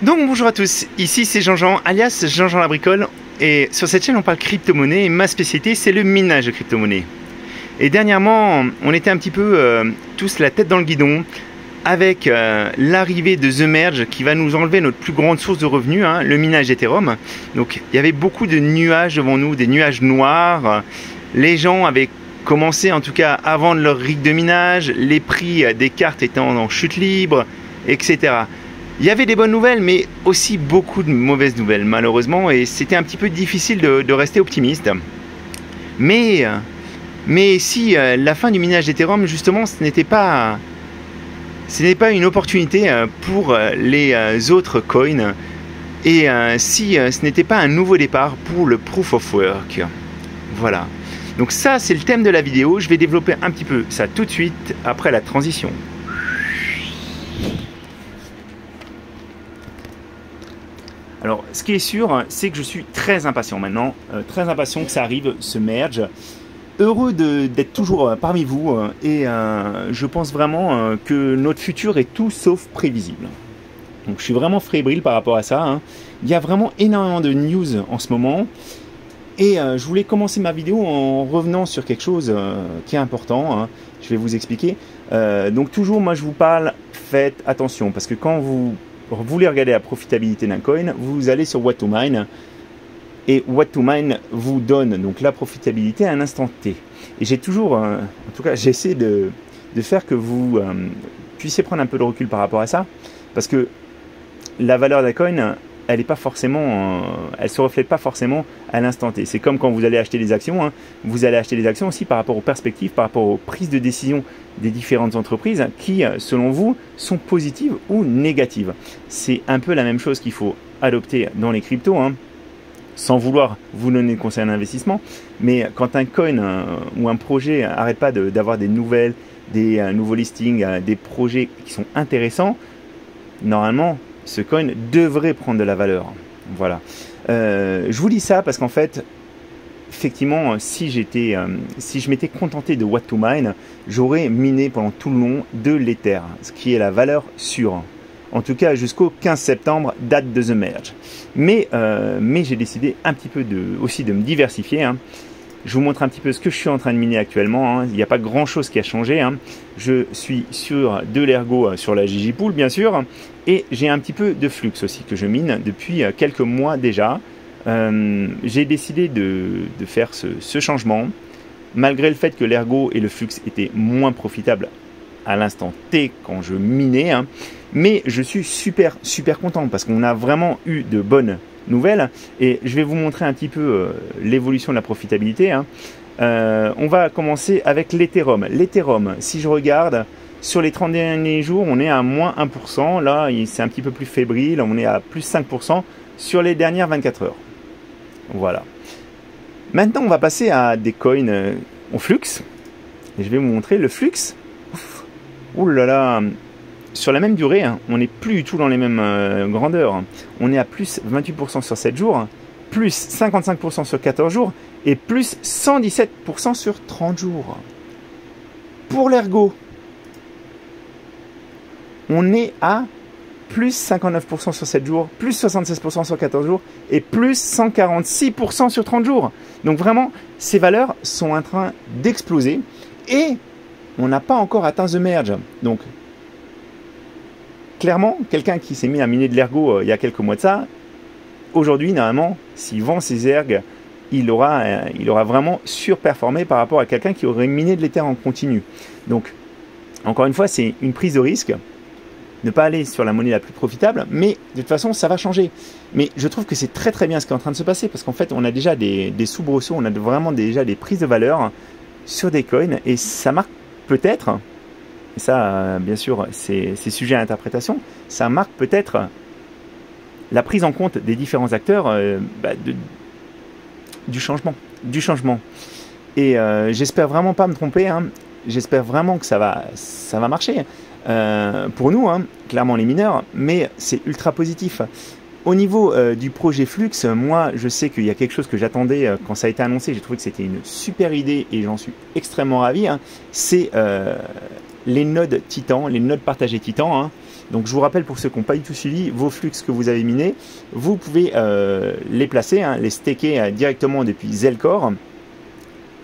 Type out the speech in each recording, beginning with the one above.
Donc bonjour à tous, ici c'est Jean-Jean alias Jean-Jean la bricole et sur cette chaîne on parle crypto-monnaie et ma spécialité c'est le minage de crypto-monnaie. Et dernièrement on était un petit peu tous la tête dans le guidon avec l'arrivée de The Merge qui va nous enlever notre plus grande source de revenus, le minage d'Ethereum. Donc il y avait beaucoup de nuages devant nous, des nuages noirs. Les gens avaient commencé en tout cas à vendre leur rig de minage, les prix des cartes étant en chute libre, etc. Il y avait des bonnes nouvelles, mais aussi beaucoup de mauvaises nouvelles, malheureusement, et c'était un petit peu difficile de rester optimiste. Mais si la fin du minage d'Ethereum, justement, ce n'est pas une opportunité pour les autres coins, et si ce n'était pas un nouveau départ pour le Proof of Work. Voilà. Donc ça, c'est le thème de la vidéo. Je vais développer un petit peu ça tout de suite, après la transition. Alors, ce qui est sûr, c'est que je suis très impatient maintenant, très impatient que ça arrive, ce merge. Heureux d'être toujours parmi vous et je pense vraiment que notre futur est tout sauf prévisible. Donc, je suis vraiment fébrile par rapport à ça. Il y a vraiment énormément de news en ce moment et je voulais commencer ma vidéo en revenant sur quelque chose qui est important. Je vais vous expliquer. Donc, toujours, moi, je vous parle, faites attention parce que quand vous voulez regarder la profitabilité d'un coin, vous allez sur What to Mine et What to Mine vous donne donc la profitabilité à un instant T. Et j'ai toujours, en tout cas, j'essaie de faire que vous puissiez prendre un peu de recul par rapport à ça, parce que la valeur d'un coin, elle est pas forcément, elle se reflète pas forcément à l'instant T. C'est comme quand vous allez acheter des actions, vous allez acheter des actions aussi par rapport aux perspectives, par rapport aux prises de décision des différentes entreprises qui, selon vous, sont positives ou négatives. C'est un peu la même chose qu'il faut adopter dans les cryptos, sans vouloir vous donner de conseils d'investissement. Mais quand un coin ou un projet n'arrête pas d'avoir des nouvelles, des nouveaux listings, des projets qui sont intéressants, normalement, ce coin devrait prendre de la valeur. Voilà. Je vous dis ça parce qu'en fait, effectivement, si je m'étais contenté de What to Mine, j'aurais miné pendant tout le long de l'Ether, ce qui est la valeur sûre. En tout cas, jusqu'au 15 septembre, date de The Merge. Mais j'ai décidé un petit peu aussi de me diversifier. Je vous montre un petit peu ce que je suis en train de miner actuellement. Il n'y a pas grand-chose qui a changé. Je suis sur de l'ergo sur la Gigi-Pool, bien sûr. Et j'ai un petit peu de flux aussi que je mine depuis quelques mois déjà. J'ai décidé de faire ce changement, malgré le fait que l'ergo et le flux étaient moins profitables à l'instant T quand je minais. Mais je suis super content parce qu'on a vraiment eu de bonnes nouvelles. Et je vais vous montrer un petit peu l'évolution de la profitabilité. On va commencer avec l'Ethereum. L'Ethereum, si je regarde, sur les 30 derniers jours, on est à moins 1%. Là, c'est un petit peu plus fébrile. On est à plus 5% sur les dernières 24 heures. Voilà. Maintenant, on va passer à des coins en flux. Et je vais vous montrer le flux. Ouh là là. Sur la même durée, on n'est plus du tout dans les mêmes grandeurs. On est à plus 28% sur 7 jours, plus 55% sur 14 jours et plus 117% sur 30 jours. Pour l'ergo, on est à plus 59% sur 7 jours, plus 76% sur 14 jours et plus 146% sur 30 jours. Donc vraiment, ces valeurs sont en train d'exploser et on n'a pas encore atteint The Merge. Donc, clairement, quelqu'un qui s'est mis à miner de l'ergo il y a quelques mois de ça, aujourd'hui, normalement, s'il vend ses ergs, il aura vraiment surperformé par rapport à quelqu'un qui aurait miné de l'Ether en continu. Donc, encore une fois, c'est une prise de risque. Ne pas aller sur la monnaie la plus profitable, mais de toute façon, ça va changer. Mais je trouve que c'est très bien ce qui est en train de se passer, parce qu'en fait, on a déjà des soubresauts, on a vraiment déjà des prises de valeur sur des coins, et ça marque peut-être, et ça, bien sûr, c'est sujet à interprétation, ça marque peut-être la prise en compte des différents acteurs du changement. Et j'espère vraiment pas me tromper, j'espère vraiment que ça va marcher pour nous, clairement les mineurs, mais c'est ultra positif. Au niveau du projet Flux, moi je sais qu'il y a quelque chose que j'attendais quand ça a été annoncé, j'ai trouvé que c'était une super idée et j'en suis extrêmement ravi, c'est les nodes Titan, les nodes partagées Titan. Donc je vous rappelle pour ceux qui n'ont pas du tout suivi, vos flux que vous avez minés, vous pouvez les placer, hein, les staker directement depuis Zelcore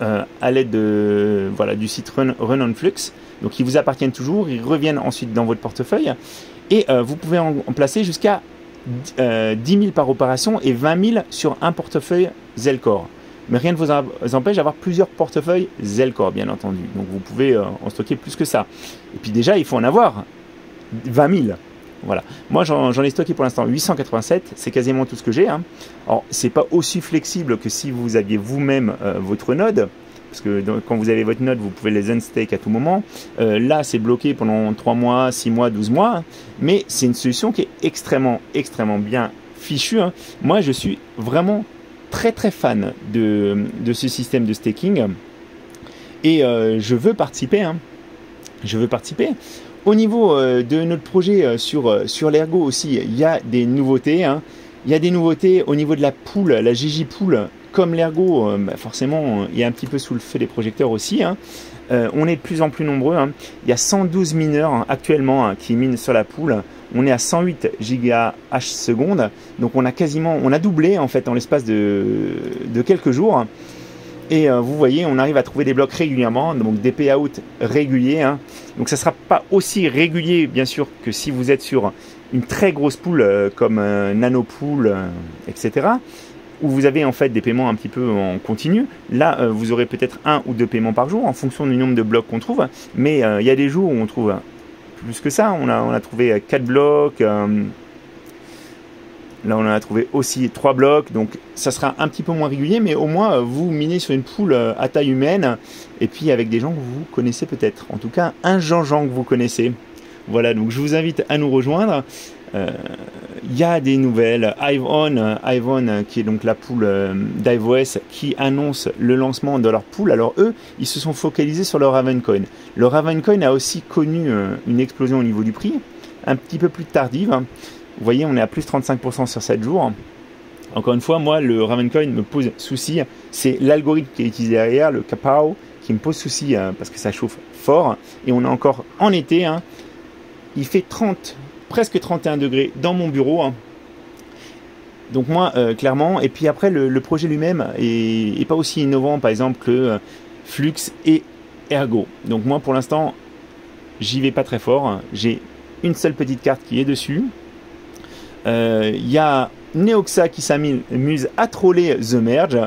à l'aide de, voilà, du site Run on Flux. Donc ils vous appartiennent toujours, ils reviennent ensuite dans votre portefeuille et vous pouvez en placer jusqu'à 10 000 par opération et 20 000 sur un portefeuille Zelcore. Mais rien ne vous empêche d'avoir plusieurs portefeuilles Zelcore, bien entendu. Donc vous pouvez en stocker plus que ça. Et puis déjà, il faut en avoir 20 000. Voilà. Moi, j'en ai stocké pour l'instant 887. C'est quasiment tout ce que j'ai. Hein. Alors, c'est pas aussi flexible que si vous aviez vous-même votre node. Parce que quand vous avez votre node, vous pouvez les unstake à tout moment. Là, c'est bloqué pendant 3 mois, 6 mois, 12 mois. Hein. Mais c'est une solution qui est extrêmement bien fichue. Hein. Moi, je suis vraiment très fan de ce système de staking. Et je veux participer. Hein. Je veux participer. Au niveau de notre projet sur l'Ergo aussi, il y a des nouveautés. Hein. Il y a des nouveautés au niveau de la pool, la GJ Pool. Comme l'Ergo, forcément, il est un petit peu sous le feu des projecteurs aussi. Hein. On est de plus en plus nombreux. Hein. Il y a 112 mineurs hein, actuellement hein, qui minent sur la pool. On est à 108 GH secondes. Donc on a doublé en fait en l'espace de quelques jours. Et vous voyez, on arrive à trouver des blocs régulièrement, donc des payouts réguliers. Hein. Donc ça ne sera pas aussi régulier, bien sûr, que si vous êtes sur une très grosse pool comme Nanopool, etc. Où vous avez en fait des paiements un petit peu en continu. Là, vous aurez peut-être 1 ou 2 paiements par jour en fonction du nombre de blocs qu'on trouve. Mais il y a des jours où on trouve plus que ça. On a trouvé 4 blocs. Là, on en a trouvé aussi 3 blocs, donc ça sera un petit peu moins régulier, mais au moins, vous minez sur une pool à taille humaine, et puis avec des gens que vous connaissez peut-être. En tout cas, un Jean-Jean que vous connaissez. Voilà, donc je vous invite à nous rejoindre. Il y a des nouvelles. Hivon, qui est donc la pool d'IveOS, qui annonce le lancement de leur pool. Alors eux, ils se sont focalisés sur leur Ravencoin. Le Ravencoin a aussi connu une explosion au niveau du prix, un petit peu plus tardive. Vous voyez, on est à plus 35% sur 7 jours. Encore une fois, moi, le Ravencoin me pose souci. C'est l'algorithme qui est utilisé derrière, le Kapao, qui me pose souci parce que ça chauffe fort. Et on est encore en été. Hein. Il fait presque 31 degrés dans mon bureau. Hein. Donc moi, clairement, et puis après, le projet lui-même est pas aussi innovant, par exemple, que Flux et Ergo. Donc moi, pour l'instant, j'y vais pas très fort. J'ai une seule petite carte qui est dessus. Y a Neoxa qui s'amuse à troller The Merge.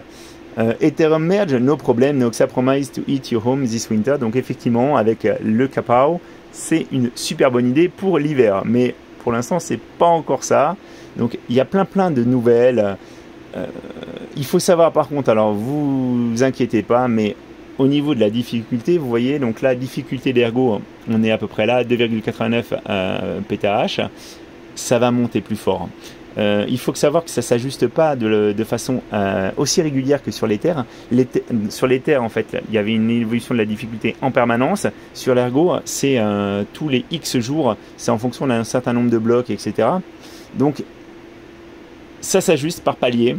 Ethereum Merge, no problem. Neoxa promise to eat your home this winter. Donc effectivement, avec le Kapao, c'est une super bonne idée pour l'hiver. Mais pour l'instant, c'est pas encore ça. Donc il y a plein de nouvelles. Il faut savoir par contre, alors vous inquiétez pas, mais au niveau de la difficulté, vous voyez, donc la difficulté d'Ergo, on est à peu près là, 2,89 PTH. Ça va monter plus fort. Il faut savoir que ça ne s'ajuste pas de façon aussi régulière que sur l'Ether. Sur l'Ether, en fait, il y avait une évolution de la difficulté en permanence. Sur l'Ergo, c'est tous les X jours, c'est en fonction d'un certain nombre de blocs, etc. Donc, ça s'ajuste par palier.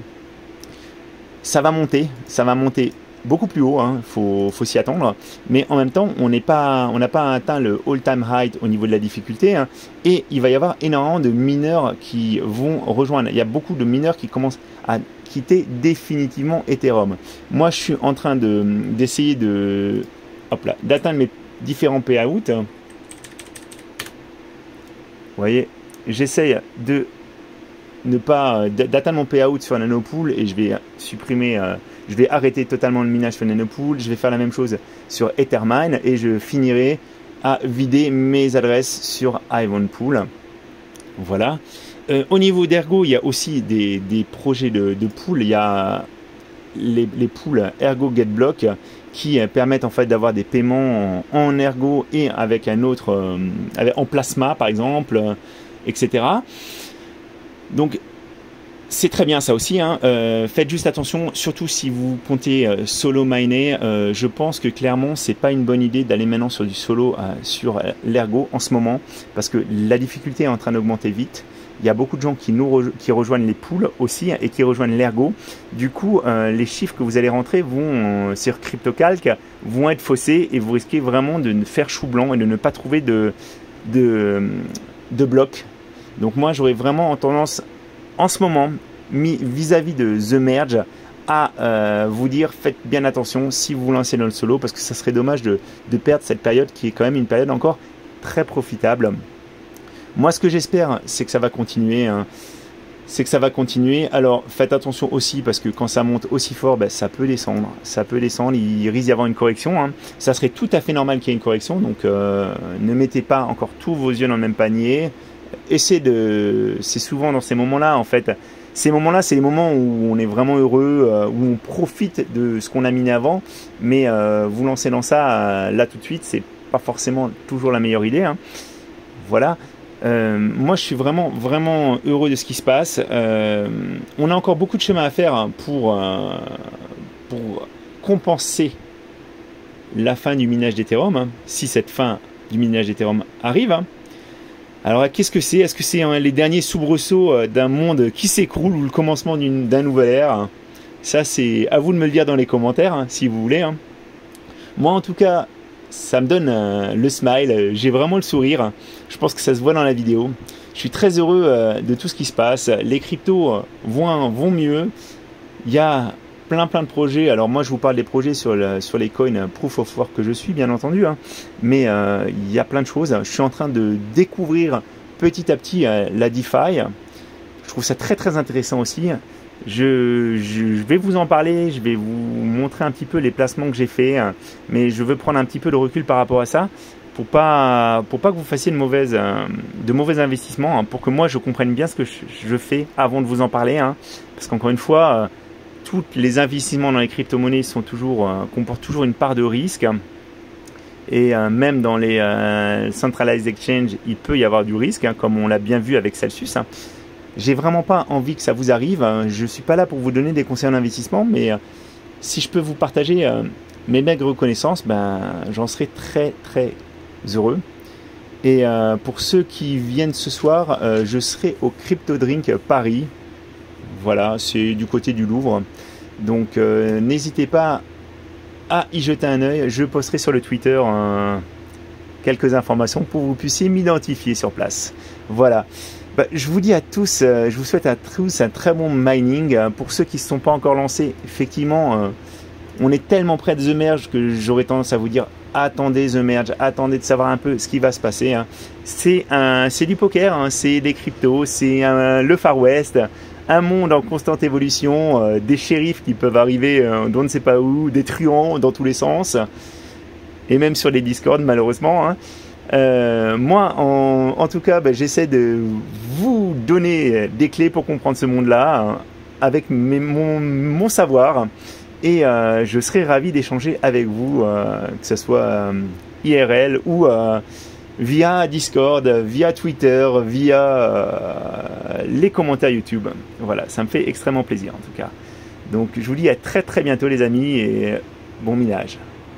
Ça va monter beaucoup plus haut, hein, faut s'y attendre, mais en même temps on n'a pas atteint le all-time high au niveau de la difficulté, hein, et il va y avoir énormément de mineurs qui vont rejoindre. Il y a beaucoup de mineurs qui commencent à quitter définitivement Ethereum. Moi je suis en train d'essayer d'atteindre mes différents payouts. Vous voyez, j'essaye d'atteindre mon payout sur Nanopool et je vais supprimer, je vais arrêter totalement le minage sur Nanopool. Je vais faire la même chose sur Ethermine et je finirai à vider mes adresses sur Ivanpool. Voilà. Au niveau d'Ergo, il y a aussi des projets de pool. Il y a les pools Ergo GetBlock qui permettent en fait d'avoir des paiements en Ergo et avec un autre, en plasma par exemple, etc. Donc c'est très bien ça aussi, hein. Faites juste attention, surtout si vous comptez solo miner. Je pense que clairement c'est pas une bonne idée d'aller maintenant sur du solo sur l'Ergo en ce moment, parce que la difficulté est en train d'augmenter vite. Il y a beaucoup de gens qui rejoignent les pools aussi et qui rejoignent l'Ergo. Du coup, les chiffres que vous allez rentrer vont sur CryptoCalc vont être faussés et vous risquez vraiment de faire chou blanc et de ne pas trouver de de blocs. Donc moi j'aurais vraiment tendance en ce moment vis-à-vis de The Merge à vous dire faites bien attention si vous vous lancez dans le solo, parce que ça serait dommage de perdre cette période qui est quand même une période encore très profitable. Moi ce que j'espère c'est que ça va continuer, hein. C'est que ça va continuer. Alors faites attention aussi parce que quand ça monte aussi fort, ben, ça peut descendre. Ça peut descendre, il risque d'y avoir une correction, hein. Ça serait tout à fait normal qu'il y ait une correction, donc ne mettez pas encore tous vos yeux dans le même panier. Essayez de... C'est souvent dans ces moments-là, en fait. Ces moments-là, c'est les moments où on est vraiment heureux, où on profite de ce qu'on a miné avant. Mais vous lancer dans ça, là tout de suite, c'est pas forcément toujours la meilleure idée, hein. Voilà. Moi je suis vraiment heureux de ce qui se passe. On a encore beaucoup de chemin à faire pour compenser la fin du minage d'Ethereum, hein, si cette fin du minage d'Ethereum arrive, hein. Alors qu'est-ce que c'est? Est-ce que c'est les derniers soubresauts d'un monde qui s'écroule ou le commencement d'un nouvel ère? Ça c'est à vous de me le dire dans les commentaires, hein, si vous voulez, hein. Moi en tout cas ça me donne le smile, j'ai vraiment le sourire, je pense que ça se voit dans la vidéo. Je suis très heureux de tout ce qui se passe, les cryptos vont mieux, il y a plein de projets. Alors moi je vous parle des projets sur les coins Proof of Work que je suis bien entendu, hein. Mais il y a plein de choses, je suis en train de découvrir petit à petit la DeFi, je trouve ça très intéressant aussi. Je vais vous en parler, je vais vous montrer un petit peu les placements que j'ai fait, mais je veux prendre un petit peu de recul par rapport à ça pour pas que vous fassiez de mauvais investissements, hein, pour que moi je comprenne bien ce que je fais avant de vous en parler, hein, parce qu'encore une fois, tous les investissements dans les crypto-monnaies comportent toujours une part de risque, et même dans les centralized exchange, il peut y avoir du risque, hein, comme on l'a bien vu avec Celsius, hein. J'ai vraiment pas envie que ça vous arrive. Je suis pas là pour vous donner des conseils en investissement, mais si je peux vous partager mes maigres reconnaissances, ben, j'en serai très heureux. Et pour ceux qui viennent ce soir, je serai au Crypto Drink Paris. Voilà, c'est du côté du Louvre. Donc n'hésitez pas à y jeter un œil. Je posterai sur le Twitter quelques informations pour que vous puissiez m'identifier sur place. Voilà. Bah, je vous dis à tous, je vous souhaite à tous un très bon mining. Pour ceux qui ne se sont pas encore lancés, effectivement, on est tellement près de The Merge que j'aurais tendance à vous dire attendez The Merge, attendez de savoir un peu ce qui va se passer, hein. C'est du poker, hein, c'est des cryptos, c'est le Far West, un monde en constante évolution, des shérifs qui peuvent arriver d'on ne sait pas où, des truands dans tous les sens, et même sur les Discord malheureusement, hein. Moi, en tout cas, j'essaie de vous donner des clés pour comprendre ce monde-là, hein, avec mon savoir, et je serai ravi d'échanger avec vous, que ce soit IRL ou via Discord, via Twitter, via les commentaires YouTube. Voilà, ça me fait extrêmement plaisir en tout cas. Donc, je vous dis à très bientôt les amis et bon minage.